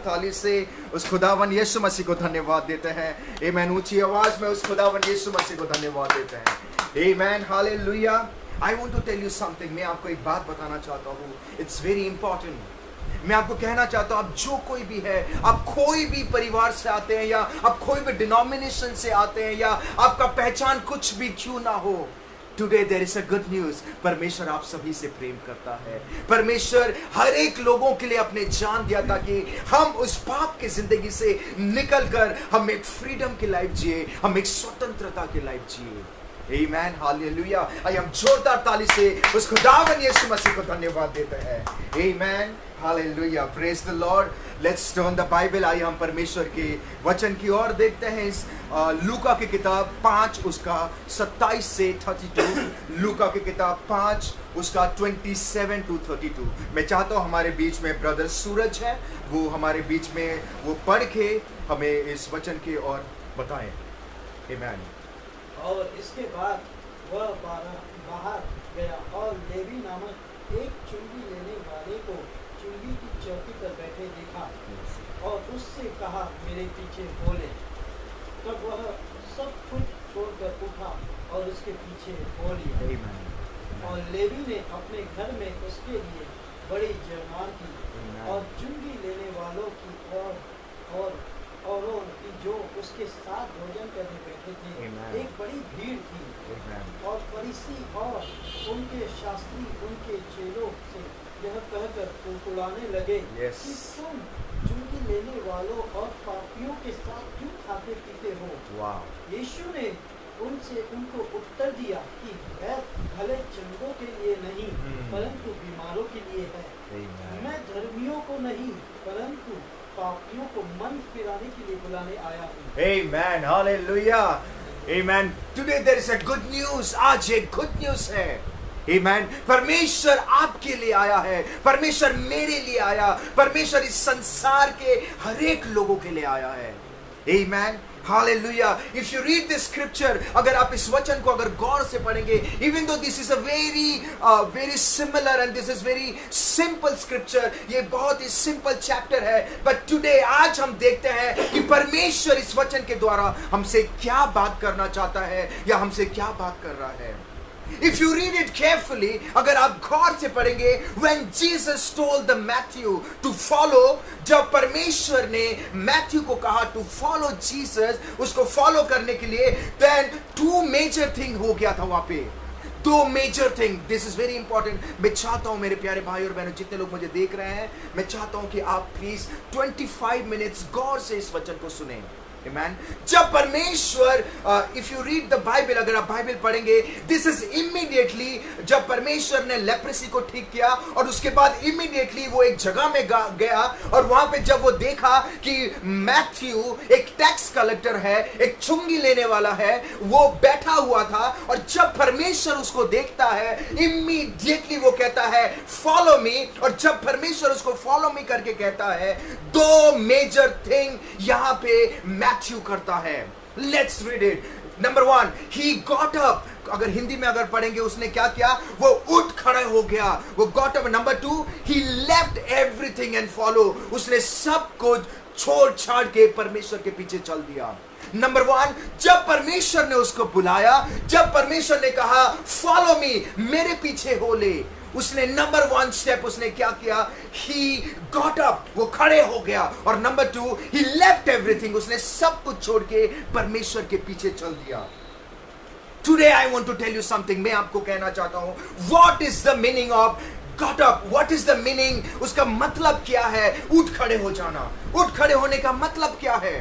ताली से उस खुदावन यीशु मसीह को धन्यवाद देते हैं। आमीन। ऊंची आवाज में उस खुदावन यीशु मसीह को धन्यवाद देते हैं। आमीन, हालेलुया। I want to tell you something. मैं आपको एक बात बताना चाहता हूँ, इट्स वेरी इंपॉर्टेंट। मैं आपको कहना चाहता हूँ, आप जो कोई भी है, आप कोई भी परिवार से आते हैं या आप कोई भी डिनोमिनेशन से आते हैं या आपका पहचान कुछ भी क्यों ना हो, today there is a good news. परमेश्वर आप सभी से प्रेम करता है। परमेश्वर हर एक लोगों के लिए अपने जान दिया ताकि हम उस पाप की जिंदगी से निकलकर हम एक फ्रीडम की लाइफ जिए, हम एक स्वतंत्रता की लाइफ जिए। आमीन, हालेलुया। आइए हम जोरदार ताली से उस खुदावन यीशु मसीह को धन्यवाद देते हैं। आमीन, hallelujah, praise the Lord. Let's turn the Bible. आइए हम परमेश्वर के वचन की ओर देखते हैं। इस लूका की किताब 5 उसका 27 से 32। लूका की किताब 5 उसका 27 to 32। मैं चाहता हूँ हमारे बीच में ब्रदर सूरज है, वो हमारे बीच में वो पढ़ के हमें इस वचन की ओर बताएं। आमीन। और इसके बाद वह बाहर गया और लेवी नामक एक चुंगी लेने वाले को चुंगी की चौकी पर बैठे देखा और उससे कहा, मेरे पीछे हो ले। तब वह सब कुछ छोड़कर उठा और उसके पीछे हो लिया। और लेवी ने अपने घर में उसके लिए बड़ी जयमाल की और चुंगी लेने वालों की औरों की जो उसके साथ भोजन करने बैठे थे एक बड़ी भीड़ थी। और फरीसी और उनके शास्त्री उनके चेलों से यह कहकर कुड़कुड़ाने लगे कि तुम चुंगी लेने वालों और पापियों के साथ क्यों खाते पीते हो। यीशु ने उनको उत्तर दिया कि भले चंगों के लिए नहीं परंतु बीमारों के लिए है। मैं धर्मियों को नहीं परंतु पापियों को मन फिराने के लिए बुलाने आया हूँ। Amen, hallelujah, amen. Today there is a good news. आज एक गुड न्यूज है। Amen. परमेश्वर आपके लिए आया है, परमेश्वर मेरे लिए आया, परमेश्वर इस संसार के हर एक लोगों के लिए आया है। Amen. Hallelujah. If you read this scripture, अगर आप इस वचन को अगर गौर से पढ़ेंगे, even though this is a very similar and this is very simple scripture, ये बहुत ही simple chapter है, but today आज हम देखते हैं कि परमेश्वर इस वचन के द्वारा हमसे क्या बात करना चाहता है या हमसे क्या बात कर रहा है। If you read it carefully, अगर आप गौर से पढ़ेंगे, when Jesus told the Matthew to follow, जब परमेश्वर ने मैथ्यू को कहा to follow Jesus, उसको फॉलो करने के लिए, then 2 major thing हो गया था वहां पे। 2 major thing, this is very important। मैं चाहता हूं मेरे प्यारे भाई और बहनों, जितने लोग मुझे देख रहे हैं, मैं चाहता हूं कि आप प्लीज 25 मिनट्स गौर से इस वचन को सुनें। Amen. जब परमेश्वर if you read the Bible, अगर आप बाइबल पढ़ेंगे, this is immediately जब परमेश्वर ने लेप्रेसी को ठीक किया और उसके बाद immediately वो एक जगह में गया और वहां पे जब वो देखा कि मैथ्यू एक टैक्स कलेक्टर है, एक चुंगी लेने वाला है, वो बैठा हुआ था, और जब परमेश्वर उसको देखता है immediately वो कहता है फॉलो मी। और जब परमेश्वर उसको फॉलो मी करके कहता है, 2 मेजर थिंग यहां पे मैथ्यू करता है। Let's read it. Number 1, he got up. अगर हिंदी में अगर पढ़ेंगे, उसने क्या किया, वो उठ खड़े हो गया, वो got up. Number 2, he left everything and follow. उसने सब कुछ छोड़ छाड़ के परमेश्वर के पीछे चल दिया। नंबर 1, जब परमेश्वर ने उसको बुलाया, जब परमेश्वर ने कहा फॉलो मी, मेरे पीछे हो ले, उसने नंबर 1 स्टेप उसने क्या किया, ही गॉट अप, वो खड़े हो गया। और नंबर 2, ही लेफ्ट एवरीथिंग, उसने सब कुछ छोड़ के परमेश्वर के पीछे चल दिया। Today I want to tell you something. मैं आपको कहना चाहता हूं, what is the meaning of got up? What is the meaning? उसका मतलब क्या है उठ खड़े हो जाना? उठ खड़े होने का मतलब क्या है?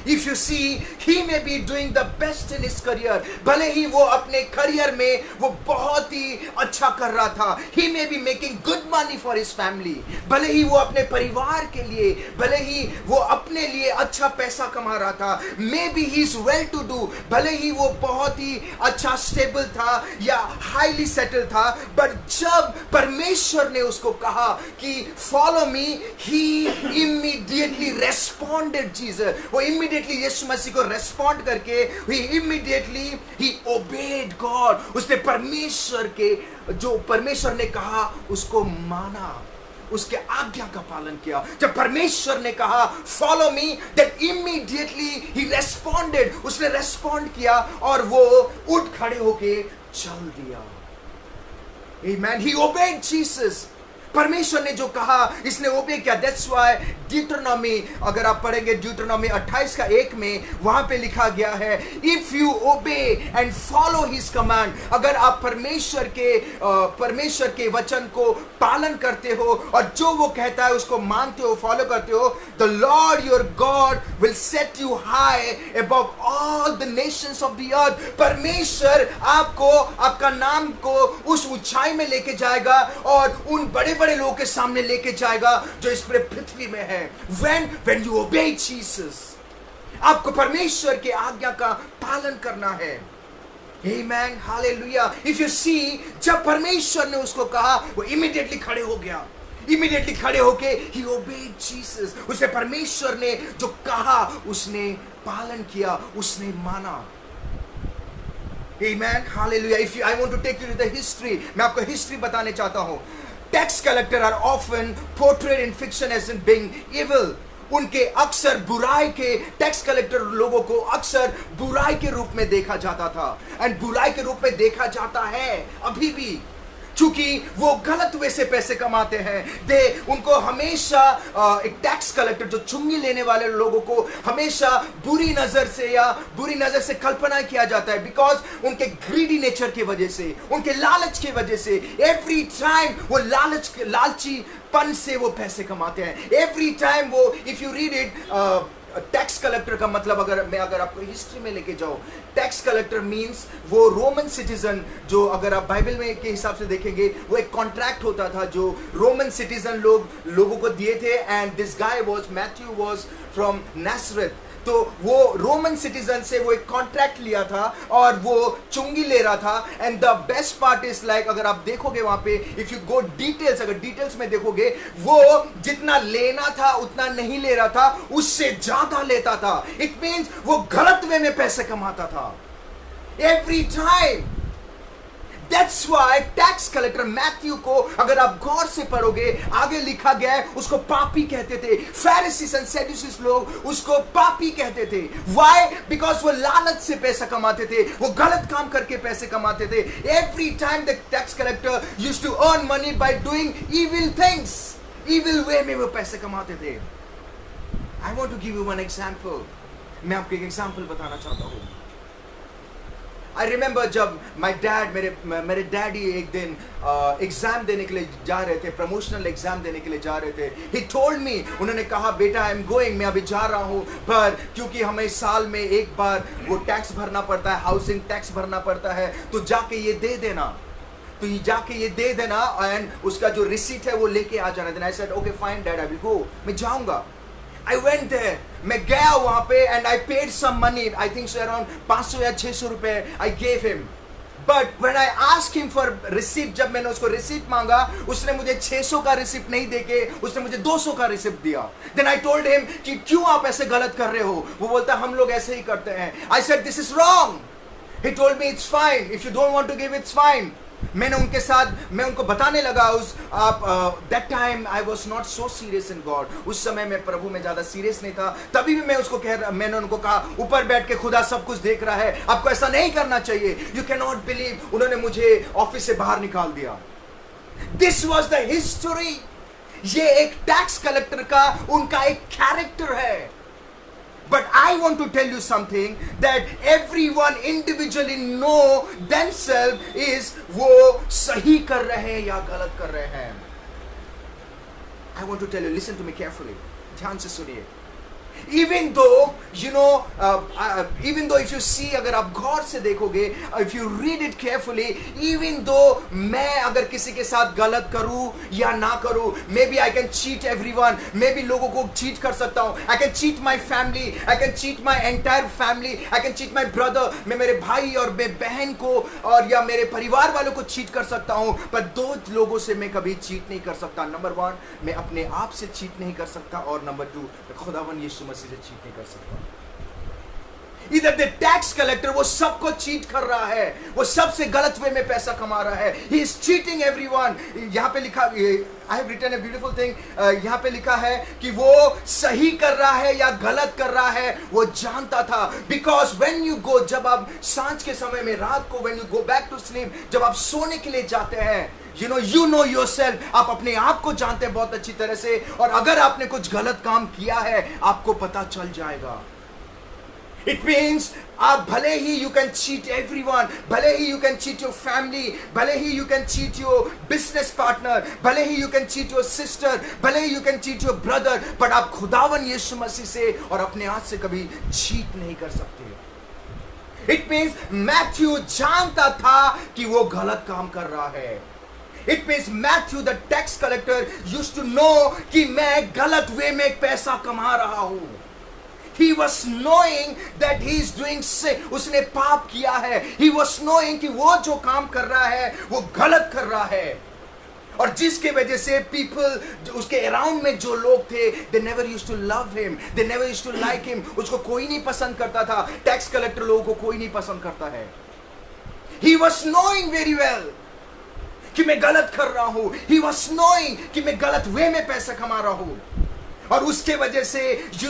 If you see, he may be doing the best in his career. भले ही वो अपने करियर में वो बहुत ही अच्छा कर रहा था। He may be making good money for his family. भले ही वो अपने परिवार के लिए, भले ही वो अपने लिए अच्छा पैसा कमा रहा था। Maybe he is well to do. भले ही वो बहुत ही अच्छा स्टेबल था या हाईली सेटल था। But जब परमेश्वर ने उसको कहा कि follow me, he immediately responded Jesus. वो immediately यीशु मसीह को रेस्पॉन्ड करके he obeyed God. उसने परमेश्वर के जो परमेश्वर ने कहा उसको माना, उसके आज्ञा का पालन किया। जब परमेश्वर ने कहा फॉलो मी, देन इमीडिएटली ही रेस्पॉन्डेड, उसने रेस्पॉन्ड किया और वो उठ खड़े होके चल दिया। आमेन, ही ओबेड जीसस। परमेश्वर ने जो कहा इसने ओबे किया। दैट्स व्हाई ड्यूटरनॉमी, अगर आप पढ़ेंगे ड्यूटरनॉमी 28 का 1 में, वहां पे लिखा गया है if you obey and follow his command, अगर आप परमेश्वर के वचन को पालन करते हो और जो वो कहता है उसको मानते हो, फॉलो करते हो, the Lord your God will set you high above all the Nations of the earth. परमेश्वर आपको, आपका नाम को उस ऊंचाई में लेके जाएगा और उन बड़े बड़े लोगों के सामने लेके जाएगा जो इस पूरे पृथ्वी में है। when you obey Jesus, आपको परमेश्वर के आज्ञा का पालन करना है। Amen, hallelujah. If you see, जब परमेश्वर ने उसको कहा वो इमीडिएटली खड़े हो गया, इमीडिएटली खड़े होके he obeyed Jesus। उसे परमेश्वर ने जो कहा उसने पालन किया, उसने माना। Amen, hallelujah. I want to take you to the history, मैं आपको हिस्ट्री बताने चाहता हूं। Tax collector are often portrayed in fiction as in being evil. उनके अक्सर बुराई के, टैक्स कलेक्टर लोगों को अक्सर बुराई के रूप में देखा जाता था, एंड बुराई के रूप में देखा जाता है अभी भी, क्योंकि वो गलत वे से पैसे कमाते हैं। उनको हमेशा एक टैक्स कलेक्टर जो चुंगी लेने वाले लोगों को हमेशा बुरी नजर से कल्पना किया जाता है, बिकॉज उनके ग्रीडी नेचर की वजह से, उनके लालच की वजह से, एवरी टाइम वो लालचीपन से वो पैसे कमाते हैं। एवरी टाइम वो, if you read it, tax collector का मतलब अगर आपको हिस्ट्री में लेके जाओ, टैक्स कलेक्टर मींस वो रोमन सिटीजन, जो अगर आप बाइबल में के हिसाब से देखेंगे वो एक कॉन्ट्रैक्ट होता था जो रोमन सिटीजन लोगों को दिए थे। And this guy was, Matthew was from Nazareth. तो वो रोमन सिटीजन से वो एक कॉन्ट्रैक्ट लिया था और वो चुंगी ले रहा था। And the best part is like, अगर आप देखोगे वहां पे, इफ यू गो डिटेल्स, अगर डिटेल्स में देखोगे, वो जितना लेना था उतना नहीं ले रहा था, उससे ज्यादा लेता था। इट मींस वो गलत वे में पैसे कमाता था every time. That's why tax collector Matthew को अगर आप गौर से पढ़ोगे, आगे लिखा गया है उसको पापी कहते थे। फैरिसीज एंड सैदुसीज लोग उसको पापी कहते थे। Why? Because वो लालच से पैसा कमाते थे, वो गलत काम करके पैसे कमाते थे। Every time the tax collector used to earn money by doing evil things, evil way में वो पैसे कमाते थे। I want to give you one example. मैं आपको एक एग्जाम्पल बताना चाहता हूँ। I remember जब मेरे डैडी एक दिन एग्जाम देने के लिए जा रहे थे, प्रमोशनल एग्जाम देने के लिए जा रहे थे। He told me, उन्होंने कहा बेटा आई एम गोइंग, मैं अभी जा रहा हूँ, पर क्योंकि हमें साल में एक बार वो टैक्स भरना पड़ता है, हाउसिंग टैक्स भरना पड़ता है, तो जाके ये दे देना, एंड उसका जो रिसीट है वो लेके आ जाना। Then I said okay fine dad, I will go, मैं जाऊंगा। I went there, मैं गया वहां पे, and I paid some money, I think so around 500 या 600 रुपए I gave him. But when I asked him for receipt, जब मैंने उसको रिसीप्ट मांगा, उसने मुझे 600 का रिसीप्ट नहीं देके उसने मुझे 200 का रिसीप्ट दिया। Then I told him कि क्यों आप ऐसे गलत कर रहे हो? वो बोलता हम लोग ऐसे ही करते हैं। I said this is wrong. He told me it's fine, if you don't want to give it's fine. मैं उनको बताने लगा that time I was not so serious in God. उस समय मैं प्रभु में ज्यादा सीरियस नहीं था। तभी भी मैंने उनको कहा ऊपर बैठ के खुदा सब कुछ देख रहा है, आपको ऐसा नहीं करना चाहिए। You cannot believe, उन्होंने मुझे ऑफिस से बाहर निकाल दिया। This was the history. ये एक टैक्स कलेक्टर का उनका एक कैरेक्टर है। But I want to tell you something, that everyone individually know themselves is वो सही कर रहे हैं या गलत कर रहे हैं। I want to tell you, listen to me carefully, ध्यान से सुनिए। Even though if you see, अगर आप गौर से देखोगे, if you read it carefully, even though मैं अगर किसी के साथ गलत करूं या ना करूं, maybe I can cheat everyone, maybe लोगों को cheat कर सकता हूं, I can cheat my family, I can cheat my entire family, I can cheat my brother, मैं मेरे भाई और मैं बहन को और या मेरे परिवार वालों को cheat कर सकता हूं, पर दो लोगों से मैं कभी cheat नहीं कर सकता। नंबर 1, मैं अपने आप से cheat नहीं कर सकता, और नंबर 2, खुदावन यीशु मसीह से चीट नहीं कर सकता। इधर द टैक्स कलेक्टर वो सबको चीट कर रहा है, वो सबसे गलत वे में पैसा कमा रहा है. He is cheating everyone. यहाँ पे लिखा, I have written a beautiful thing, यहाँ पे लिखा है कि वो सही कर रहा है या गलत कर रहा है वो जानता था. बिकॉज व्हेन यू गो, जब आप सांझ के समय में, रात को, when you go back to sleep, जब आप सोने के लिए जाते हैं, you know yourself, आप अपने आप को जानते हैं बहुत अच्छी तरह से. और अगर आपने कुछ गलत काम किया है आपको पता चल जाएगा. It means आप भले ही you can cheat everyone, भले ही you can cheat your family, भले ही you can cheat your business partner, भले ही you can cheat your sister, भले ही you can cheat your brother, but आप खुदावन यीशु मसीह से और अपने हाथ से कभी cheat नहीं कर सकते. It means मैथ्यू जानता था कि वो गलत काम कर रहा है. It means Matthew the tax collector used to know कि मैं गलत वे में पैसा कमा रहा हूं. He was knowing that he is doing sin. उसने पाप किया है. He was knowing कि वो जो काम कर रहा है वो गलत कर रहा है. और जिसके वजह से people, उसके अराउंड में जो लोग थे, they never used to love him, they never used to like him. उसको कोई नहीं पसंद करता था. टैक्स कलेक्टर लोगों को कोई नहीं पसंद करता है. He was knowing very well कि मैं गलत कर रहा हूं. He was knowing कि मैं गलत वे में पैसा कमा रहा हूं. और उसके वजह से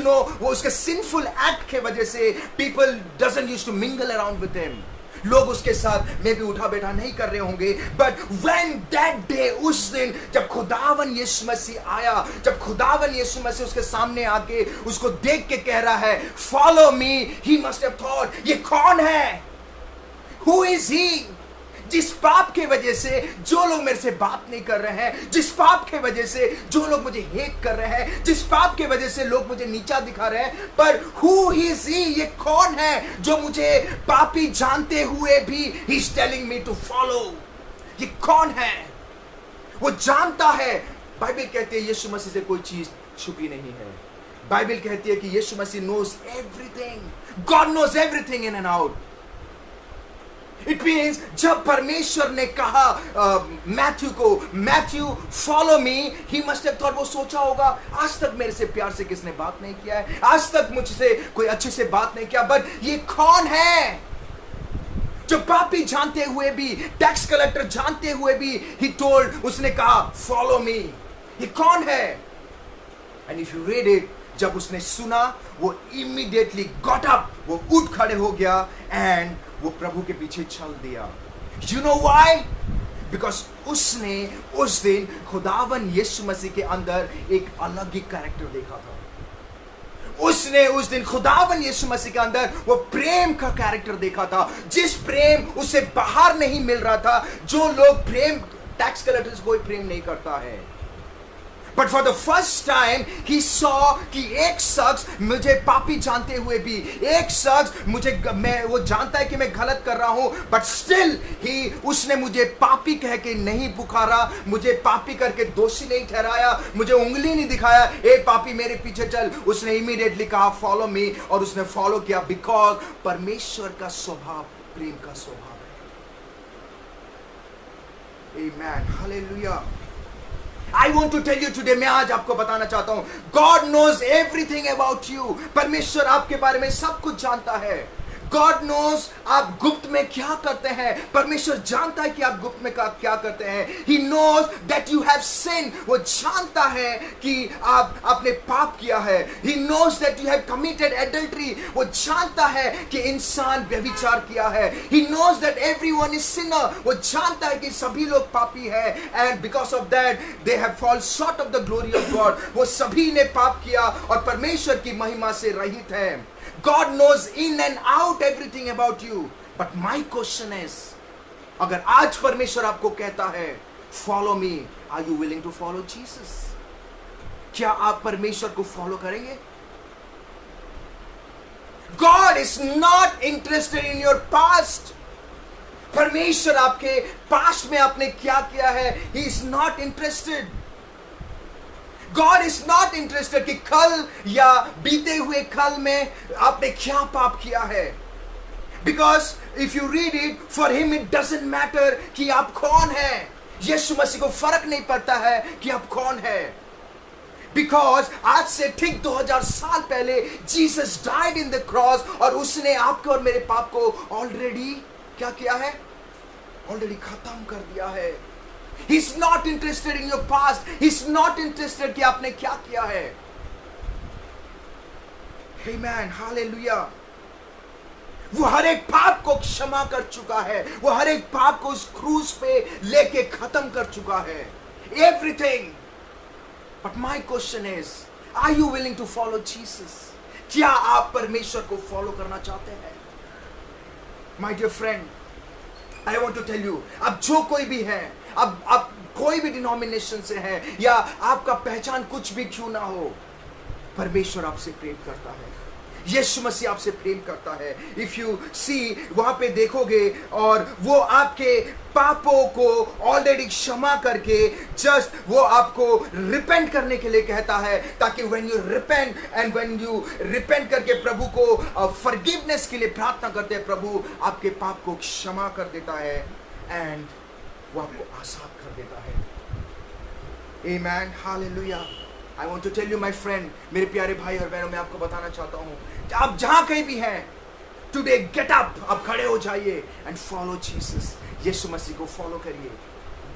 वो उसके सिंफुल एक्ट के वजह से people doesn't used to mingle around with him. लोग उसके साथ में भी उठा बैठा नहीं कर रहे होंगे. बट व्हेन दैट डे, उस दिन जब खुदावन यीशु मसीह आया, जब खुदावन यीशु मसीह उसके सामने आके उसको देख के कह रहा है follow me, he must have thought ये कौन है, हु इज ही. जिस पाप के वजह से जो लोग मेरे से बात नहीं कर रहे हैं, जिस पाप के वजह से जो लोग मुझे हेट कर रहे हैं, जिस पाप के वजह से लोग मुझे नीचा दिखा रहे हैं, पर हु इज ही, ये कौन है जो मुझे पापी जानते हुए भी he is telling me to follow. ये कौन है? वो जानता है. बाइबल कहती है यीशु मसीह से कोई चीज छुपी नहीं है. बाइबल कहती है कि यीशु मसीह knows everything. God knows everything in and out. It means जब परमेश्वर ने कहा मैथ्यू को, Matthew follow me, he must have thought, वो सोचा होगा आज तक मेरे से प्यार से किसने बात नहीं किया है, आज तक मुझसे कोई अच्छे से बात नहीं किया, बट ये कौन है जो पापी जानते हुए भी, टैक्स कलेक्टर जानते हुए भी, ही टोल्ड, उसने कहा फॉलो मी. ये कौन है? And if you read it, जब उसने सुना वो इमीडिएटली गॉट अप, वो उठ खड़े हो गया एंड वो प्रभु के पीछे चल दिया. You know why? Because उसने उस दिन खुदावन यीशु मसीह के अंदर एक अलग ही कैरेक्टर देखा था. उसने उस दिन खुदावन यीशु मसीह के अंदर वो प्रेम का कैरेक्टर देखा था, जिस प्रेम उसे बाहर नहीं मिल रहा था. जो लोग प्रेम, टैक्स कलेक्टर्स कोई प्रेम नहीं करता है. But for the first time he saw कि एक शख्स मुझे पापी जानते हुए भी, एक शख्स मैं वो जानता है कि मैं गलत कर रहा हूं, but still उसने मुझे पापी कह के नहीं पुकारा, मुझे पापी करके दोषी नहीं ठहराया, मुझे उंगली नहीं दिखाया, ए पापी मेरे पीछे चल. उसने इमीडिएटली कहा फॉलो मी, और उसने फॉलो किया. बिकॉज परमेश्वर का स्वभाव प्रेम का स्वभाव है. आमेन, hallelujah. I want to tell you today, मैं आज आपको बताना चाहता हूं, God knows everything about you. परमेश्वर आपके बारे में सब कुछ जानता है. God knows आप गुप्त में क्या करते हैं. परमेश्वर जानता है कि आप गुप्त में क्या करते हैं. He knows that you have sinned. वो जानता है कि आपने पाप किया है. He knows that you have committed adultery. वो जानता है कि इंसान व्यभिचार किया है. He knows that everyone is sinner. वो जानता है कि सभी लोग पापी हैं. And because of that, they have fallen short of the glory of God. वो सभी ने पाप किया और परमेश्वर की महिमा से रहित हैं. God knows in and out everything about you. But my question is, अगर आज परमेश्वर आपको कहता है follow me, are you willing to follow Jesus? क्या आप परमेश्वर को फॉलो करेंगे? God is not interested in your past. परमेश्वर आपके पास्ट में आपने क्या किया है, He is not interested. God is not interested कि कल या बीते हुए कल में आपने क्या पाप किया है. Because if you read it, for him it doesn't matter कि आप कौन हैं. यीशु मसीह को फर्क नहीं पड़ता है कि आप कौन हैं. बिकॉज आज से ठीक 2000 साल पहले Jesus died in the cross, और उसने आपके और मेरे पाप को ऑलरेडी क्या किया है? ऑलरेडी खत्म कर दिया है। He is not interested in your past, he is not interested कि आपने क्या किया है। आमेन, हालेलुया। वो हर एक पाप को क्षमा कर चुका है, वो हर एक पाप को उस क्रूस पे लेके खत्म कर चुका है, everything. But my question is, are you willing to follow Jesus? क्या आप परमेश्वर को फॉलो करना चाहते हैं? My dear friend, I want to tell you, अब जो कोई भी है, अब कोई भी डिनोमिनेशन से है, या आपका पहचान कुछ भी क्यों ना हो, परमेश्वर आपसे प्रेम करता है, यीशु मसीह आपसे प्रेम करता है। इफ यू सी, वहां पे देखोगे, और वो आपके पापों को ऑलरेडी क्षमा करके जस्ट वो आपको रिपेंट करने के लिए कहता है, ताकि व्हेन यू रिपेंट करके प्रभु को फॉरगिवनेस के लिए प्रार्थना करते हैं, प्रभु आपके पाप को क्षमा कर देता है एंड वो आपको आजाद कर देता है। आमेन, hallelujah. I want to tell you my friend, मेरे प्यारे भाई और बहनों, मैं आपको बताना चाहता हूँ, आप जहां कहीं भी हैं, टुडे गेट अप, आप खड़े हो जाइए एंड फॉलो जीसस। यीशु मसीह को फॉलो करिए।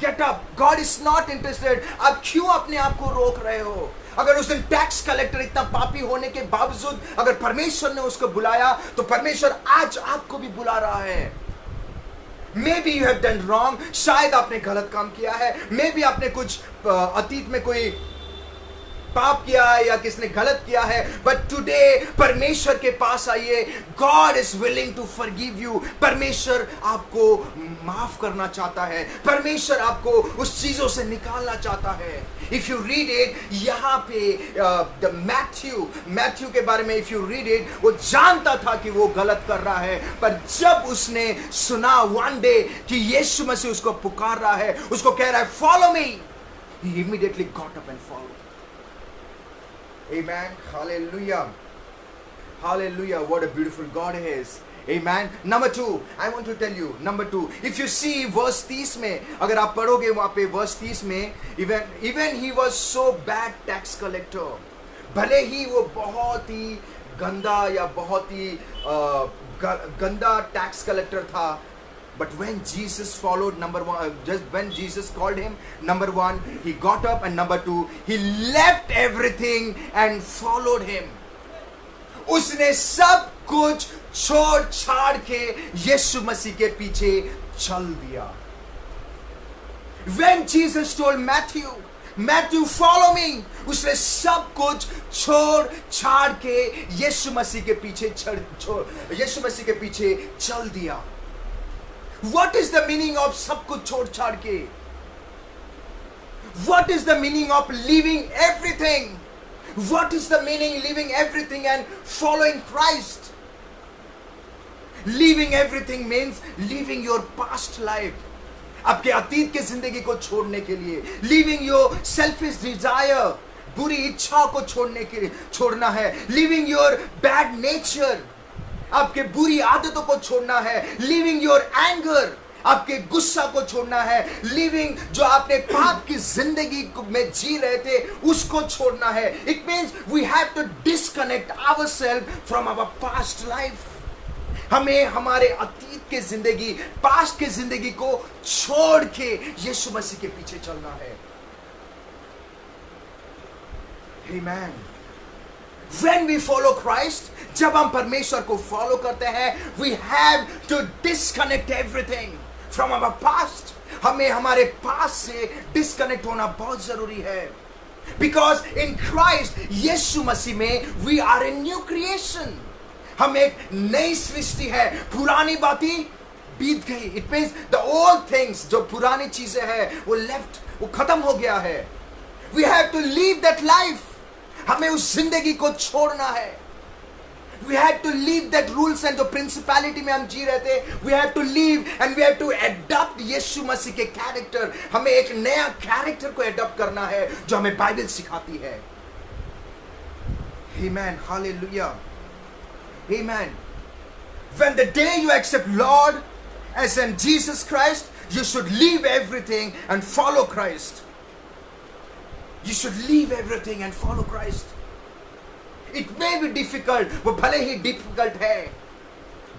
Get up. God is not interested. आप क्यों अपने आप को रोक रहे हो? अगर उस दिन टैक्स कलेक्टर इतना पापी होने के बावजूद अगर परमेश्वर ने उसको बुलाया, तो परमेश्वर आज आपको भी बुला रहा है। May be you have done wrong, शायद आपने गलत काम किया है, मे बी आपने कुछ अतीत में कोई पाप किया है या किसने गलत किया है, बट टुडे परमेश्वर के पास आइए। God is willing to forgive you. परमेश्वर आपको माफ करना चाहता है, परमेश्वर आपको उस चीजों से निकालना चाहता है। इफ यू रीड इट, यहाँ पे मैथ्यू के बारे में इफ यू रीड इट, वो जानता था कि वो गलत कर रहा है, पर जब उसने सुना वन डे कि यीशु मसीह उसको पुकार रहा है, उसको कह रहा है follow me, he immediately got up and follow. Amen. Hallelujah. Hallelujah. What a beautiful God he is. Amen. Number 2, I want to tell you. Number 2, if you see verse 30 में, अगर आप पढ़ोगे वहाँ पे verse 30 में, even he was so bad tax collector, भले ही वो बहुत ही गंदा या बहुत ही गंदा टैक्स कलेक्टर था, but when Jesus followed, number 1, just when Jesus called him, number 1, he got up, and number 2, he left everything and followed him. उसने सब कुछ छोड़ छाड़ के यीशु मसीह के पीछे चल दिया। When Jesus told Matthew follow me, उसने सब कुछ छोड़ छाड़ के यीशु मसीह के पीछे चल दिया। What is the meaning of सब कुछ छोड़ छाड़ के? What is the meaning of leaving everything? What is the meaning leaving everything and following Christ? Leaving everything means leaving your past life. आपके अतीत के जिंदगी को छोड़ने के लिए, leaving your selfish desire, बुरी इच्छाओं को छोड़ना है, leaving your bad nature, आपके बुरी आदतों को छोड़ना है, लिविंग योर एंगर, आपके गुस्सा को छोड़ना है, लिविंग जो आपने पाप की जिंदगी में जी रहे थे उसको छोड़ना है। It means we have to disconnect ourself from our past life. हमें हमारे अतीत के जिंदगी, पास्ट के जिंदगी को छोड़ के यीशु मसीह के पीछे चलना है। आमेन। When we follow Christ, जब हम परमेश्वर को फॉलो करते हैं, we have to disconnect everything from our past. हमें हमारे पास्ट से डिस्कनेक्ट होना बहुत जरूरी है। Because in Christ, यीशु मसीह में we are a new creation. हम एक नई सृष्टि है, पुरानी बातें बीत गई। It means the old things, जो पुरानी चीजें हैं वो left, वो खत्म हो गया है। We have to leave that life. हमें उस जिंदगी को छोड़ना है। We have to leave that rules and the principality में हम जी रहे थे। We have to leave and we have to adopt यीशु मसीह के कैरेक्टर। हमें एक नया कैरेक्टर को अडॉप्ट करना है जो हमें बाइबल सिखाती है। Amen. Hallelujah. Amen. When the day you accept Lord as in Jesus Christ, you should leave everything and follow Christ. You should leave everything and follow Christ. It may be difficult, वो भले ही difficult है,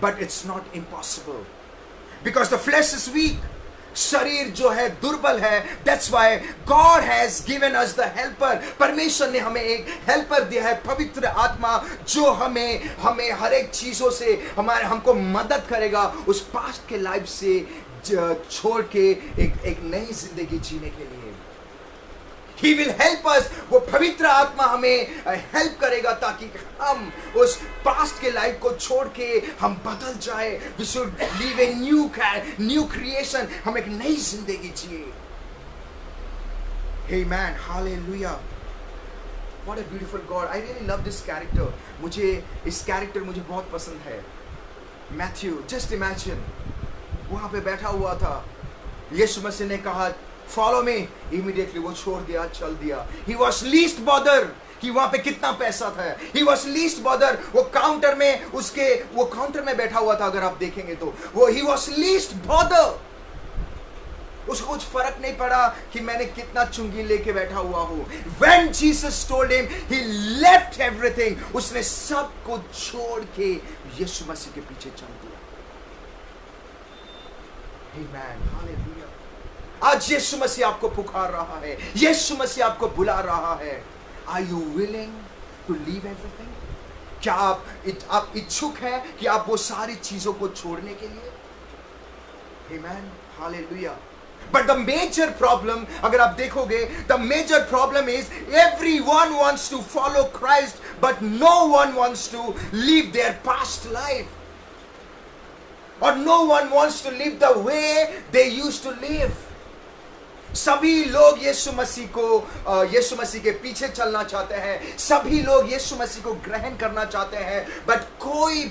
but it's not impossible. Because the flesh is weak. शरीर जो है दुर्बल है. That's why God has given us the helper. परमेश्वर ने हमें एक हेल्पर दिया है, पवित्र आत्मा, जो हमें हर एक चीजों से हमको मदद करेगा उस पास्ट के लाइफ से छोड़ के एक नई जिंदगी जीने के लिए. He will help us. वो पवित्र आत्मा हमें हेल्प करेगा ताकि हम उस पास्ट के लाइफ को छोड़ के हम बदल जाए. We should live a new creation. हम एक नई जिंदगी जिए. Amen. Hallelujah. What a beautiful God. I really love this character. मुझे इस कैरेक्टर मुझे बहुत पसंद है. Matthew, just imagine. वहां पे बैठा हुआ था. यीशु मसीह ने कहा फॉलो मी. इमीडिएटली वो छोड़ दिया, चल दिया. He was least bothered कि वहां पे कितना पैसा था. He was least bothered. वो काउंटर में बैठा हुआ था. अगर आप देखेंगे तो वो he was least bothered. उसको कुछ फर्क नहीं पड़ा कि मैंने कितना चुंगी लेके बैठा हुआ हूं. When Jesus told him, he left everything. उसने सब को छोड़ के यीशु मसीह के पीछे चल दिया. Amen. Hallelujah. आज यीशु मसीह आपको पुकार रहा है. यीशु मसीह आपको बुला रहा है. Are you willing to leave everything? क्या आप इच्छुक हैं कि आप वो सारी चीजों को छोड़ने के लिए? Amen. Hallelujah. But the major problem, अगर आप देखोगे, the major problem is everyone wants to follow Christ, but no one wants to live their past life. Or no one wants to live the way they used to live. सभी लोग यीशु मसीह के पीछे चलना चाहते हैं. सभी लोग यीशु मसीह को ग्रहण करना चाहते हैं. बट कोई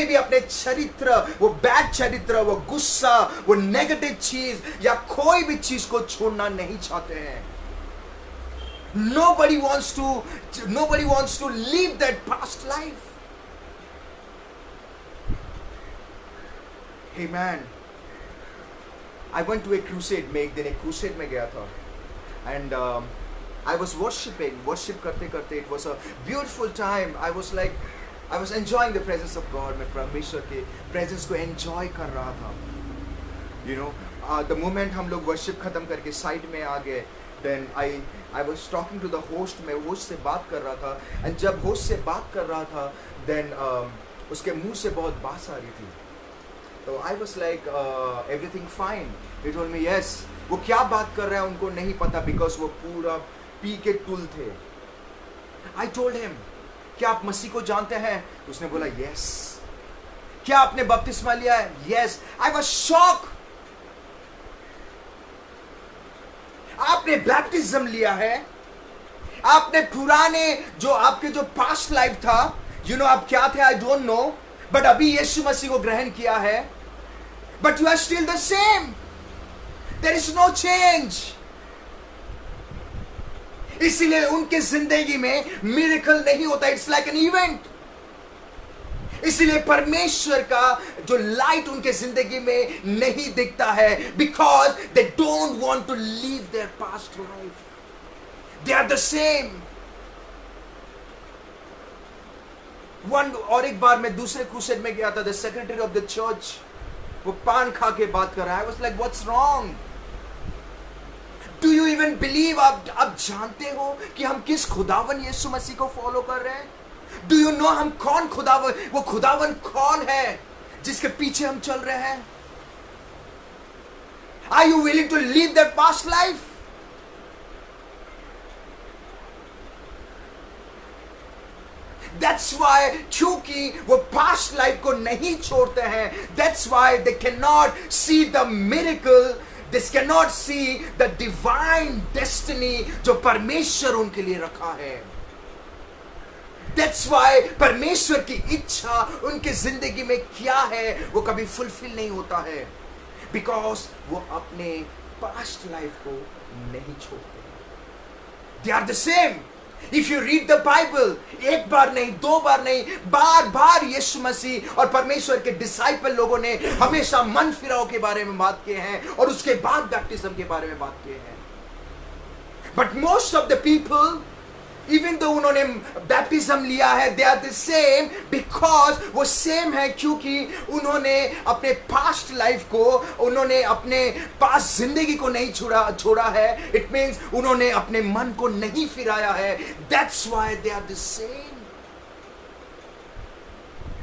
भी अपने चरित्र, वो बैड चरित्र, वो गुस्सा, वो नेगेटिव चीज या कोई भी चीज को छोड़ना नहीं चाहते हैं. Nobody wants to live that past life. Amen. I went to a crusade में एक दिन एक crusade में गया था. And I was worship करते करते, it was a beautiful time. I was enjoying the presence of God. मैं परमेश्वर के presence को enjoy कर रहा था. You know, the moment हम लोग worship खत्म करके side में आ गए, then I was talking to the host. मैं host से बात कर रहा था. And जब host से बात कर रहा था, then उसके मुंह से बहुत बास आ रही थी. तो I was like, everything fine. He told me yes. वो क्या बात कर रहे हैं उनको नहीं पता, because वो पूरा पी के टुल थे. I told him, क्या आप मसीह को जानते हैं? उसने बोला yes. क्या आपने बपतिस्मा लिया है? Yes. I was shocked. आपने बैप्टिज्म लिया है? आपने पुराने आपके जो पास्ट लाइफ था, आप क्या थे, I don't know. बट अभी यीशु मसीह को ग्रहण किया है. But you are still the same. There is no change. इसीलिए उनके जिंदगी में मिरेकल नहीं होता. It's like an event. इसीलिए परमेश्वर का जो लाइट उनके जिंदगी में नहीं दिखता है, because they don't want to live their past life. They are the same. और एक बार मैं दूसरे क्रूसेड में गया था. The secretary of the church वो पान खा के बात कर रहा है. I was like, what's wrong? Do you even believe? आप जानते हो कि हम किस खुदावन यीशु मसीह को फॉलो कर रहे हैं? Do you know हम कौन खुदावन, वो खुदावन कौन है जिसके पीछे हम चल रहे हैं? Are you willing to live that past life? That's why, क्योंकि वो past life को नहीं छोड़ते हैं, that's why they cannot see the miracle, they cannot see the divine destiny जो परमेश्वर उनके लिए रखा है. That's why परमेश्वर की इच्छा उनके जिंदगी में क्या है वो कभी फुलफिल नहीं होता है, because वो अपने past life को नहीं छोड़ते. They are the same. If you read the Bible, एक बार नहीं, दो बार नहीं, बार बार यीशु मसीह और परमेश्वर के डिसाइपल लोगों ने हमेशा मन फिराव के बारे में बात किए हैं और उसके बाद बैप्टिज्म के बारे में बात किए हैं. But most of the people, even though उन्होंने बैप्टिज्म लिया है, they are the same because वो सेम है क्योंकि उन्होंने अपने पास्ट लाइफ को, उन्होंने अपने पास्ट जिंदगी को नहीं छोड़ा है. It means उन्होंने अपने मन को नहीं फिराया है. That's why they are the same.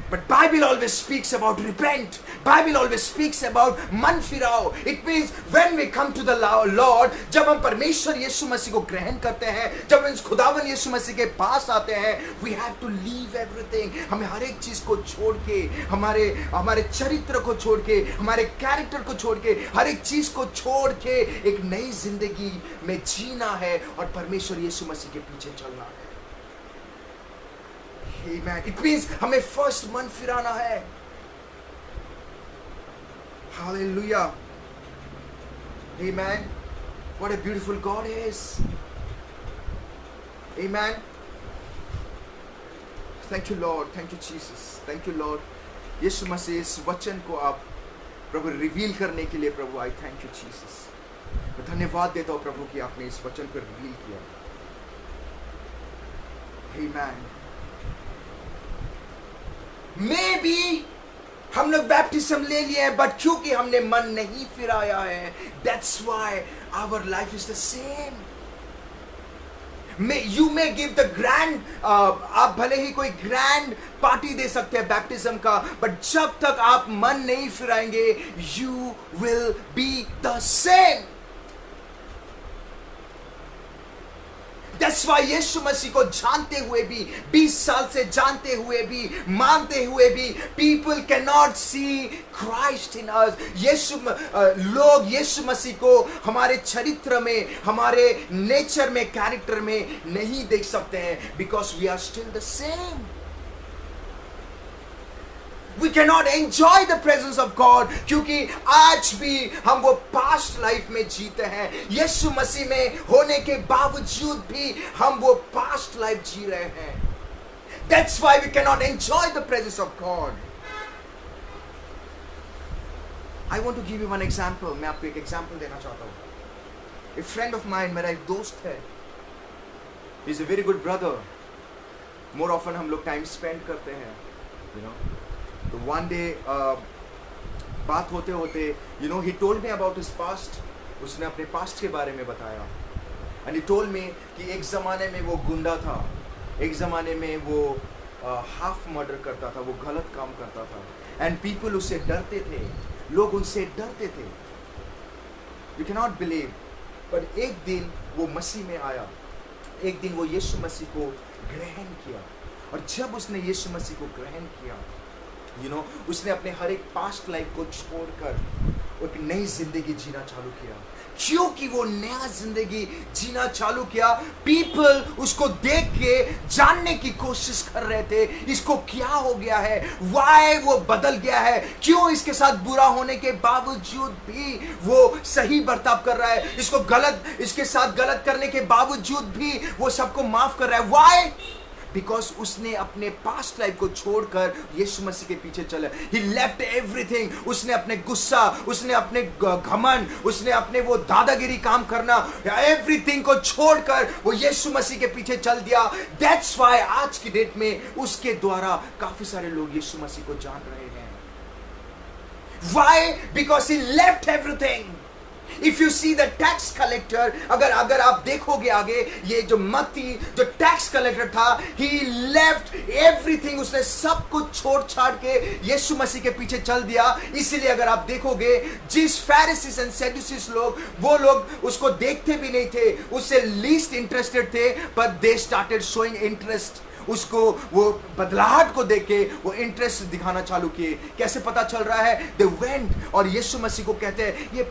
But Bible always speaks about repent. Bible always speaks about मन फिराओ. It means when we come to the Lord, जब हम परमेश्वर यीशु मसीह को ग्रहण करते हैं, जब हम इस खुदावन यीशु मसीह के पास आते हैं, we have to leave everything. हमें हर एक चीज को छोड़ के, हमारे चरित्र को छोड़ के, हमारे कैरेक्टर को छोड़ के, हर एक चीज को छोड़ के एक नई जिंदगी में जीना है और परमेश्वर यीशु मसीह के पीछे चलना है. Amen. It means हमें फर्स्ट मन फिराना है. Hallelujah. Amen. What a beautiful God is. Amen. Thank you Lord. Thank you Jesus. Thank you Lord. यीशु मसीह इस वचन को आप प्रभु रिवील करने के लिए प्रभु आई थैंक यू जीसस. मैं धन्यवाद देता हूँ प्रभु कि आपने इस वचन को रिवील किया. Amen. मे बी हम लोग बैप्टिज्म ले लिए हैं, बट क्योंकि हमने मन नहीं फिराया है, that's why our life is the same. You may give the grand, आप भले ही कोई ग्रैंड पार्टी दे सकते हैं बैप्टिज्म का, बट जब तक आप मन नहीं फिराएंगे, you will be the same. That's why यीशु मसीह को जानते हुए भी, 20 साल से जानते हुए भी, मानते हुए भी, people cannot see Christ in us. लोग यीशु मसीह को हमारे चरित्र में, हमारे नेचर में, कैरेक्टर में नहीं देख सकते हैं, because we are still the same. We cannot enjoy the presence of God क्योंकि आज भी हम वो पास्ट लाइफ में जीते हैं. यीशु मसीह में होने के बावजूद भी हम वो पास्ट लाइफ जी रहे हैं. That's why we cannot enjoy the presence of God. I want to give you one example. मैं आपको एक example देना चाहता हूँ. A friend of mine, मेरा एक दोस्त है. He's a very good brother. More often हम लोग time spend करते हैं. You know. तो one day बात होते होते he told me about his past. उसने अपने past के बारे में बताया. And he told me कि एक ज़माने में वो गुंडा था, एक ज़माने में वो half murder करता था, वो गलत काम करता था. And people उससे डरते थे, लोग उनसे डरते थे. You cannot believe. पर एक दिन वो मसीह में आया, एक दिन वो यीशु मसीह को ग्रहण किया. और जब उसने यीशु मसीह को ग्रहण किया, उसने अपने हर एक पास्ट लाइफ को छोड़कर एक नई जिंदगी जीना चालू किया. क्योंकि वो नया जिंदगी जीना चालू किया, पीपल उसको देख के जानने की कोशिश कर रहे थे, इसको क्या हो गया है, वाई वो बदल गया है, क्यों इसके साथ बुरा होने के बावजूद भी वो सही बर्ताव कर रहा है, इसके साथ गलत करने के बावजूद भी वो सबको माफ कर रहा है. वाई? बिकॉज उसने अपने पास्ट लाइफ को छोड़कर यीशु मसीह के पीछे चला. ही लेफ्ट एवरीथिंग. उसने अपने गुस्सा, उसने अपने घमंड, उसने अपने वो दादागिरी काम करना, एवरीथिंग को छोड़कर वो यीशु मसीह के पीछे चल दिया. दैट्स व्हाई आज की डेट में उसके द्वारा काफी सारे लोग यीशु मसीह को जान रहे हैं. Why? Because he left everything. If you see the tax collector, अगर आप देखोगे आगे, ये जो मत्ती जो टैक्स कलेक्टर था, he left everything. उसने सब कुछ छोड़ छाड़ के यीशु मसीह के पीछे चल दिया. इसीलिए अगर आप देखोगे, जिस Pharisees and Sadducees लोग, वो लोग उसको देखते भी नहीं थे, उससे least interested थे, but they started showing interest. उसको वो बदलाहट को देख के वो इंटरेस्ट दिखाना चालू किए. कैसे पता चल रहा है? They went और यीशु मसीह को कहते हैं, ये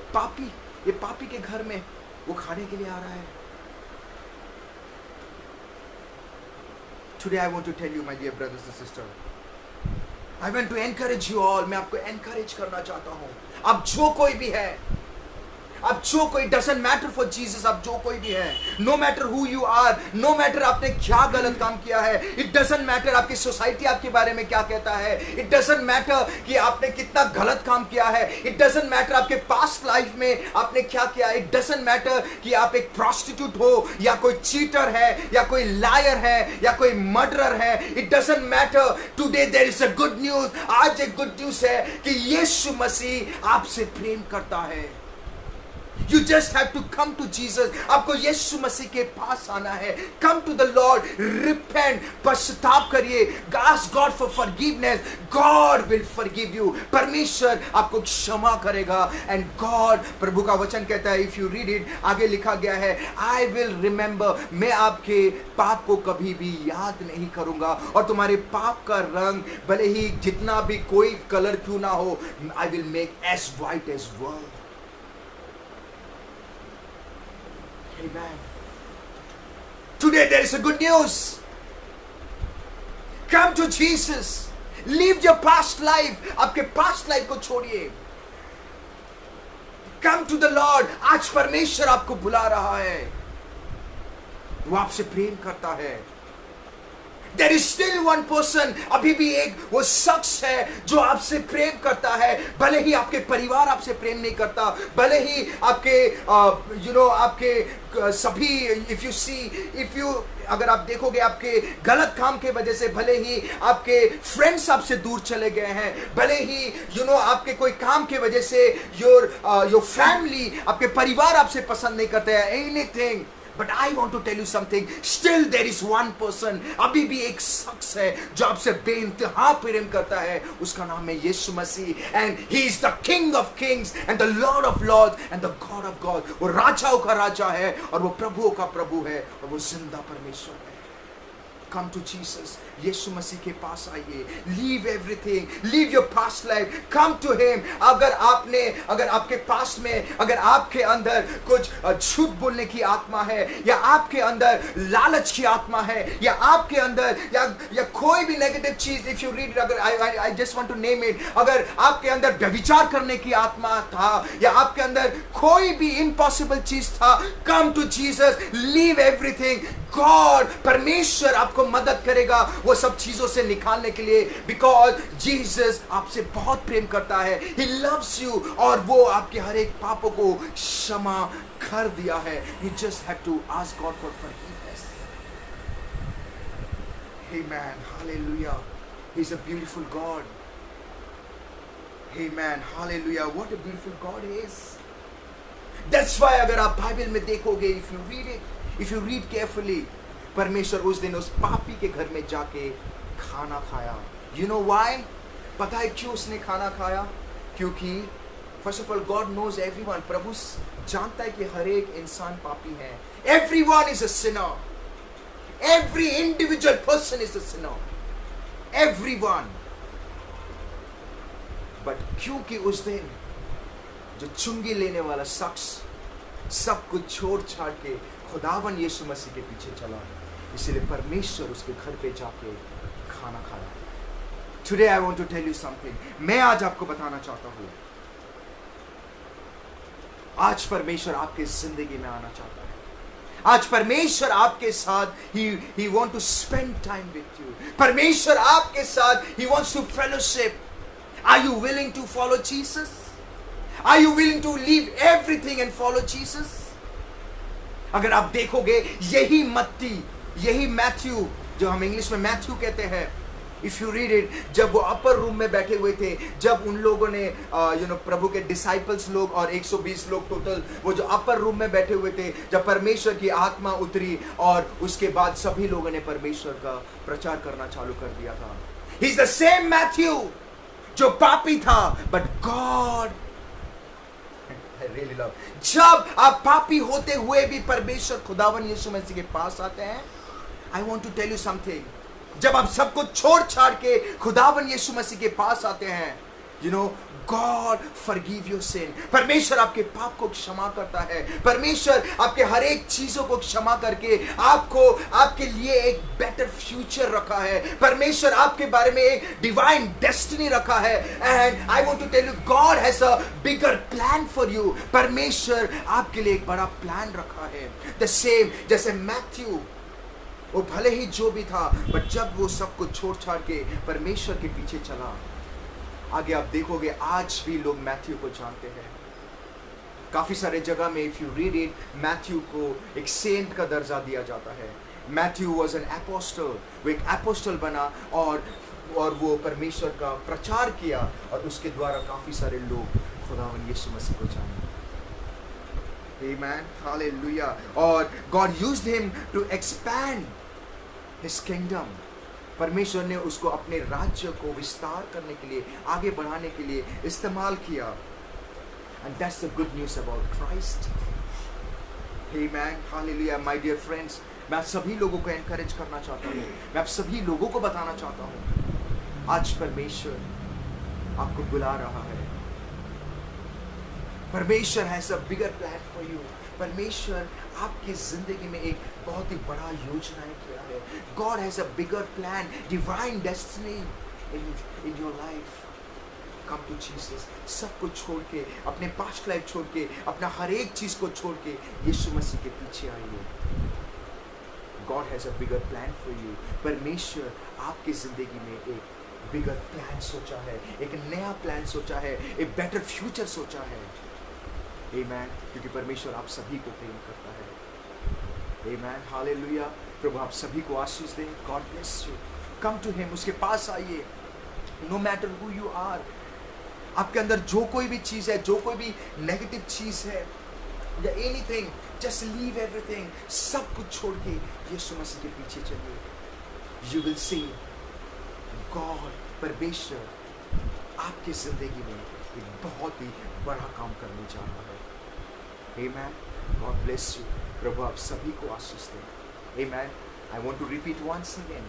पापी के घर में वो खाने के लिए आ रहा है. Today I want to tell you, my dear brothers and sisters, I want to encourage you all. मैं आपको encourage करना चाहता हूँ. आप जो कोई भी है, आप जो कोई, डजंट मैटर फॉर जीसस, आप जो कोई भी है, no matter who you are, no matter आपने क्या गलत काम किया है, इट डजंट मैटर आपकी सोसाइटी आपके बारे में क्या कहता है, इट डजंट मैटर कि आपने कितना गलत काम किया है, इट डजंट मैटर आपके पास्ट लाइफ में आपने क्या किया, इट डजंट मैटर कि आप एक प्रोस्टिट्यूट हो या कोई चीटर है या कोई लायर है या कोई मर्डरर है, it doesn't matter. Today there is a good news, आज एक गुड न्यूज है कि यीशु मसीह आपसे प्रेम करता है। You just have to come to Jesus. आपको यीशु मसीह के पास आना है। Come to the Lord, repent, पश्चाताप करिए, ask God for forgiveness. God will forgive you. परमेश्वर आपको क्षमा करेगा। And God, प्रभु का वचन कहता है, if you read it, आगे लिखा गया है, I will remember, मैं आपके पाप को कभी भी याद नहीं करूंगा, और तुम्हारे पाप का रंग भले ही जितना भी कोई कलर क्यों ना हो, I will make as white as wool. Amen. Today there is a good news. Come to Jesus. Leave your past life. आपके past life को छोड़िए. Come to the Lord. आज परमेश्वर आपको बुला रहा है। वो आपसे प्रेम करता है। There is still one person, अभी भी एक वो शख्स है जो आपसे प्रेम करता है, भले ही आपके परिवार आपसे प्रेम नहीं करता, भले ही आपके आपके सभी अगर आप देखोगे आपके गलत काम के वजह से, भले ही आपके फ्रेंड्स आपसे दूर चले गए हैं, भले ही आपके कोई काम के वजह से योर फैमिली, आपके परिवार आपसे पसंद नहीं करते हैं, anything, But I want to tell you something. Still there is one person. अभी भी एक शख्स है जो आपसे बेइंतहा प्रेम करता है. उसका नाम है यीशु मसीह. And he is the King of Kings and the Lord of Lords and the God of God. वो राजाओं का राजा है और वो प्रभुओं का प्रभु है और वो जिंदा परमेश्वर है. Come to Jesus. यीशु मसीह के पास आइए. Leave everything. Leave your past life. Come to Him. अगर आपके पास में, अगर आपके अंदर कुछ झूठ बोलने की आत्मा है, या आपके अंदर लालच की आत्मा है, या आपके अंदर या कोई भी नेगेटिव चीज, if you read, अगर I just want to name it, अगर आपके अंदर व्यभिचार करने की आत्मा था, या आपके अंदर कोई भी impossible चीज था, come to Jesus. Leave everything. God, परमेश्वर आपको मदद करेगा वो सब चीजों से निकालने के लिए, because Jesus आपसे बहुत प्रेम करता है. He loves you और वो आपके हर एक पापों को क्षमा कर दिया है. You just have to ask God for forgiveness. Amen. Hallelujah. He's a beautiful God. Amen. Hallelujah. What a beautiful God He is. That's why अगर आप बाइबल में देखोगे, if you read carefully, परमेश्वर उस दिन उस पापी के घर में जाके खाना खाया. You know why? पता है क्यों उसने खाना खाया? क्योंकि first of all, God knows everyone. प्रभु जानता है कि हर एक इंसान पापी है. Everyone is a sinner. Every individual person is a sinner. Everyone. But क्योंकि उस दिन जो चुंगी लेने वाला शख्स सब कुछ छोड़ छाड़ के खुदावन यीशु मसीह के पीछे चला, इसलिए परमेश्वर उसके घर पे जाके खाना खाया. Today I want to tell you something. मैं आज आपको बताना चाहता हूँ, आज परमेश्वर आपके जिंदगी में आना चाहता है. आज परमेश्वर आपके साथ he want to spend time with you. परमेश्वर आपके साथ he wants to fellowship. Are you willing to follow Jesus? Are you willing to leave everything and follow Jesus? अगर आप देखोगे यही मैथ्यू, जो हम इंग्लिश में मैथ्यू कहते हैं, इफ यू रीड इट, जब वो अपर रूम में बैठे हुए थे, जब उन लोगों ने प्रभु के डिसाइपल्स लोग और 120 लोग टोटल, वो जो अपर रूम में बैठे हुए थे, जब परमेश्वर की आत्मा उतरी और उसके बाद सभी लोगों ने परमेश्वर का प्रचार करना चालू कर दिया था. He is the same Matthew जो पापी था, बट गॉड really love. जब आप पापी होते हुए भी परमेश्वर खुदावन यीशु मसीह के पास आते हैं. I want to tell you something. जब आप सब कुछ छोड़ छाड़ के खुदावन यीशु मसीह के पास आते हैं, You know, God forgive your sin. परमेश्वर आपके पाप को क्षमा करता है. परमेश्वर आपके हर एक चीजों को क्षमा करके आपको आपके लिए एक बेटर फ्यूचर रखा है. परमेश्वर आपके बारे में एक डिवाइन डेस्टिनी रखा है. And I want to tell you, God has a bigger plan for you. परमेश्वर आपके लिए एक बड़ा प्लान रखा है. द सेम जैसे मैथ्यू, वो भले ही जो भी था, बट जब वो सब कुछ छोड़ छाड़ के परमेश्वर के पीछे चला, आगे आप देखोगे आज भी लोग मैथ्यू को जानते हैं. काफी सारे जगह में if you read it, Matthew को एक सेंट का दर्जा दिया जाता है. Matthew was an apostle. वो एक एपोस्टल बना और वो परमेश्वर का प्रचार किया और उसके द्वारा काफी सारे लोग खुदावंद यीशु मसीह को जाने. Amen. Hallelujah. और God used him to expand his kingdom. परमेश्वर ने उसको अपने राज्य को विस्तार करने के लिए, आगे बढ़ाने के लिए इस्तेमाल किया. And that's the good news about Christ. Amen. Hallelujah. My dear friends, मैं आप सभी लोगों को एनकरेज करना चाहता हूँ. मैं आप सभी लोगों को बताना चाहता हूँ, आज परमेश्वर आपको बुला रहा है. परमेश्वर has a bigger plan for you. परमेश्वर आपकी जिंदगी में एक बहुत ही बड़ा योजना किया है. God has a bigger plan, divine destiny in your life. Come to Jesus. सब कुछ छोड़ के, अपने पास्ट लाइफ छोड़ के, अपना हर एक चीज को छोड़ के यीशु मसीह के पीछे आइए. God has a bigger plan for you. परमेश्वर आपकी जिंदगी में एक बिगर प्लान सोचा है, एक नया प्लान सोचा है, एक बेटर फ्यूचर सोचा है. Amen. क्योंकि परमेश्वर आप सभी को प्रेम करता है. Amen. Hallelujah. प्रभु आप सभी को आशीष दें. God bless you. Come to him. उसके पास आइए. No matter who you are. आपके अंदर जो कोई भी चीज है, जो कोई भी नेगेटिव चीज है, या anything, just leave everything. सब कुछ छोड़ के यीशु मसीह के पीछे चलिए. You will see God, परमेश्वर आपकी जिंदगी में एक बहुत ही बड़ा काम करने जा रहा है. Amen. God bless you. प्रभु आप सभी को आशीष दें. Amen. I want to repeat once again.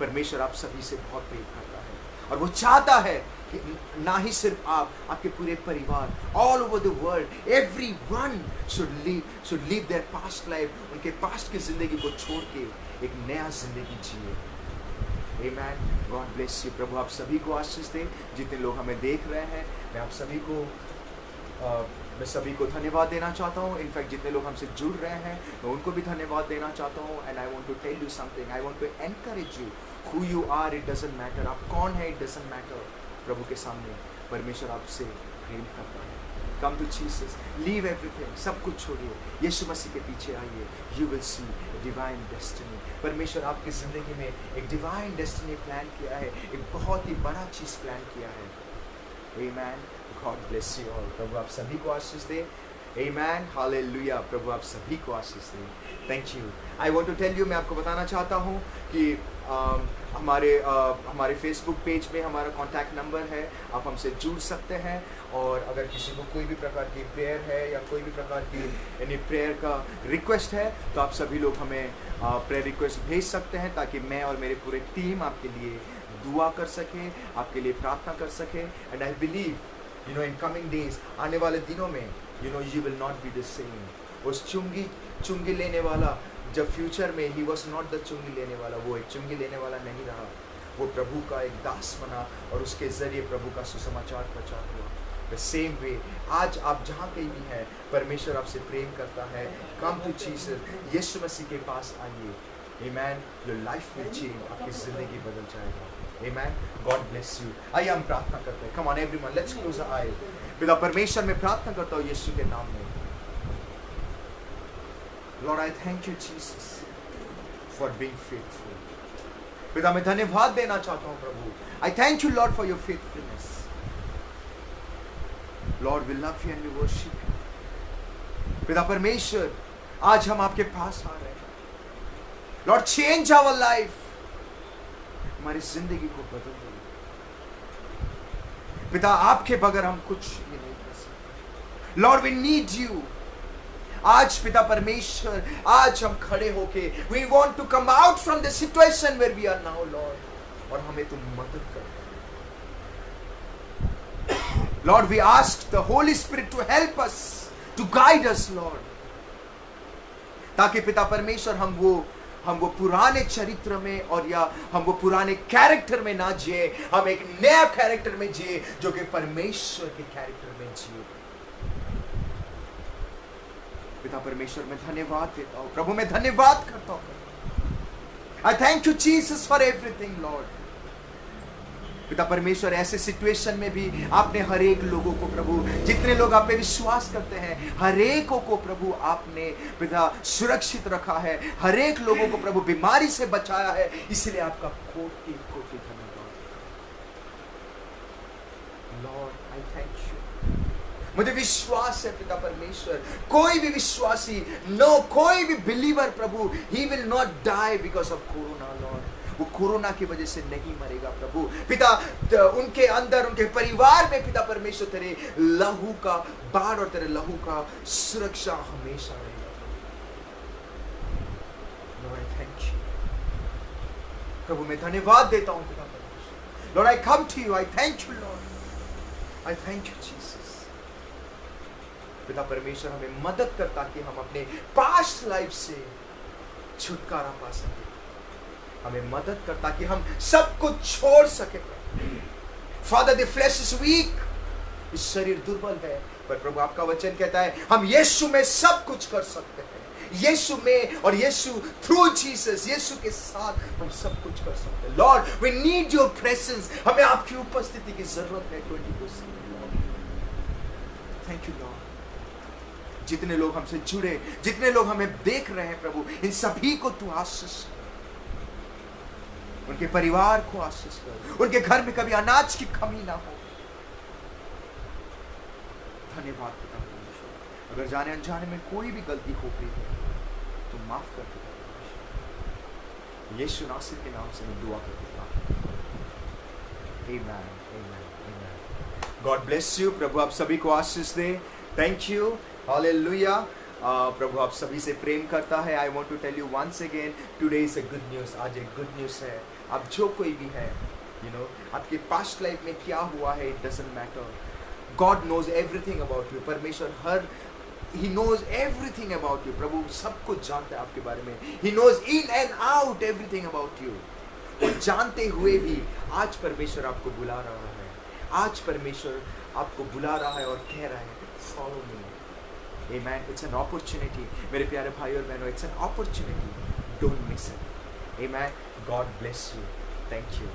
परमेश्वर आप सभी से बहुत प्रेम करता है और वो चाहता है कि ना ही सिर्फ आप, आपके पूरे परिवार, all over the world, everyone should live their past life. उनके पास्ट की जिंदगी को छोड़ के एक नया जिंदगी जिए. Amen. God bless you. प्रभु आप सभी को आशीष दें. जितने लोग हमें देख रहे हैं, मैं सभी को धन्यवाद देना चाहता हूँ. इनफैक्ट जितने लोग हमसे जुड़ रहे हैं, मैं उनको भी धन्यवाद देना चाहता हूँ. And I want to tell you something. I want to encourage you. Who you are, it doesn't matter. आप कौन है, इट डजंट मैटर. प्रभु के सामने परमेश्वर आपसे प्रेम करता है. Come to Jesus. Leave everything. सब कुछ छोड़िए. यीशु मसीह के पीछे आइए. You will see divine destiny. परमेश्वर आपकी जिंदगी में एक डिवाइन डेस्टिनी प्लान किया है. एक बहुत ही बड़ा चीज प्लान किया है. Amen. God bless you all. प्रभु आप सभी को आशीष दे. Amen. Hallelujah. प्रभु आप सभी को आशीष दे. Thank you. I want to tell you, मैं आपको बताना चाहता हूँ कि हमारे फेसबुक पेज में हमारा कॉन्टैक्ट नंबर है. आप हमसे जुड़ सकते हैं. और अगर किसी को कोई भी प्रकार की प्रेयर है या कोई भी प्रकार की यानी प्रेयर का रिक्वेस्ट है, तो आप सभी लोग हमें प्रेयर रिक्वेस्ट भेज सकते हैं, ताकि मैं और मेरे पूरे टीम आपके लिए दुआ कर सके, आपके लिए प्रार्थना कर सके. And I believe in coming days, आने वाले दिनों में you will not be the same. उस चुंगी लेने वाला, जब फ्यूचर में ही वॉज नॉट द चुंगी लेने वाला, वो एक चुंगी लेने वाला नहीं रहा. वो प्रभु का एक दास बना और उसके जरिए प्रभु का सुसमाचार प्रचार हुआ. द सेम वे आज आप जहाँ कहीं भी हैं, परमेश्वर आपसे प्रेम करता है. Come to Jesus. यीशु मसीह के पास आइए. Amen. Your life will change. आपकी जिंदगी बदल जाएगा. Amen. God bless you. आइए हम प्रार्थना करते हैं. Come on everyone, let's close our eyes. पिता परमेश्वर में प्रार्थना करता हूँ यीशु के नाम में. Lord, I thank you Jesus for being faithful. पिता मैं धन्यवाद देना चाहता हूँ प्रभु. I thank you Lord for your faithfulness. Lord, we love you and we worship you. पिता परमेश्वर आज हम आपके पास आ रहे हैं. Lord, change our life. हमारी जिंदगी को बदल दो पिता. आपके बगैर हम कुछ भी नहीं कर सकते. Lord, we need you. आज पिता परमेश्वर, आज हम खड़े होके we want to come out from the situation where we are now, Lord. और हमें तुम मदद कर. Lord, we ask the Holy Spirit to help us, to guide us, Lord. ताकि पिता परमेश्वर हम वो पुराने चरित्र में और या हम वो पुराने कैरेक्टर में ना जिए, हम एक नया कैरेक्टर में जिए जो कि परमेश्वर के कैरेक्टर में जिए। पिता परमेश्वर मैं धन्यवाद देता हूं, प्रभु मैं धन्यवाद करता हूं। I thank you Jesus for everything, Lord. पिता परमेश्वर ऐसे सिचुएशन में भी आपने हर एक लोगों को प्रभु, जितने लोग आप पे विश्वास करते हैं, हर एक को प्रभु आपने पिता सुरक्षित रखा है, हर एक लोगों को प्रभु बीमारी से बचाया है, इसलिए आपका कोटि कोटि धन्यवाद। Lord I thank you. मुझे विश्वास है पिता परमेश्वर, कोई भी विश्वासी, कोई भी बिलीवर प्रभु, he will not die because of corona. Lord वो कोरोना की वजह से नहीं मरेगा प्रभु। पिता उनके अंदर, उनके परिवार में पिता परमेश्वर तेरे लहू का बाढ़ और तेरे लहू का सुरक्षा हमेशा रहेगा। लॉर्ड आई थैंक यू प्रभु, मैं धन्यवाद देता हूं पिता परमेश्वर। Lord I come to you, I thank you Lord, I thank you Jesus. पिता परमेश्वर हमें मदद कर ताकि हम अपने पास्ट लाइफ से छुटकारा पा सके, हमें मदद कर ताकि हम सब कुछ छोड़ सके। Father the flesh is weak, इस शरीर दुर्बल है, पर प्रभु आपका वचन कहता है हम यीशु में सब कुछ कर सकते हैं। यीशु में और यीशु थ्रू जीसस, यीशु के साथ हम सब कुछ कर सकते हैं। Lord we need your presence, हमें आपकी उपस्थिति की जरूरत है 24/7। Thank you Lord. जितने लोग हमसे जुड़े, जितने लोग हमें देख रहे हैं प्रभु, इन सभी को तू आशीष, उनके परिवार को आशीष कर, उनके घर में कभी अनाज की कमी ना हो। धन्यवाद पिता परमेश्वर। अगर जाने अनजाने में कोई भी गलती हो गई है तो माफ कर पिता परमेश्वर। यीशु नासरी के नाम से मैं दुआ करता हूं। आमीन, आमीन, आमीन। God bless you. प्रभु आप सभी को आशीष दे। Thank you, hallelujah. प्रभु आप सभी से प्रेम करता है। I want to tell you once again, today is a good news. आज एक गुड न्यूज है। अब जो कोई भी है, आपके पास्ट लाइफ में क्या हुआ है, it doesn't matter. God knows everything about you. परमेश्वर ही नोज एवरीथिंग अबाउट यू। प्रभु सब कुछ जानता है आपके बारे में। He knows in and out everything about you. और जानते हुए भी आज परमेश्वर आपको बुला रहा है। आज परमेश्वर आपको बुला रहा है और कह रहा है follow me. Amen. It's an opportunity. मेरे प्यारे भाई और बहनों, it's an opportunity. Don't miss it. Amen. God bless you. Thank you.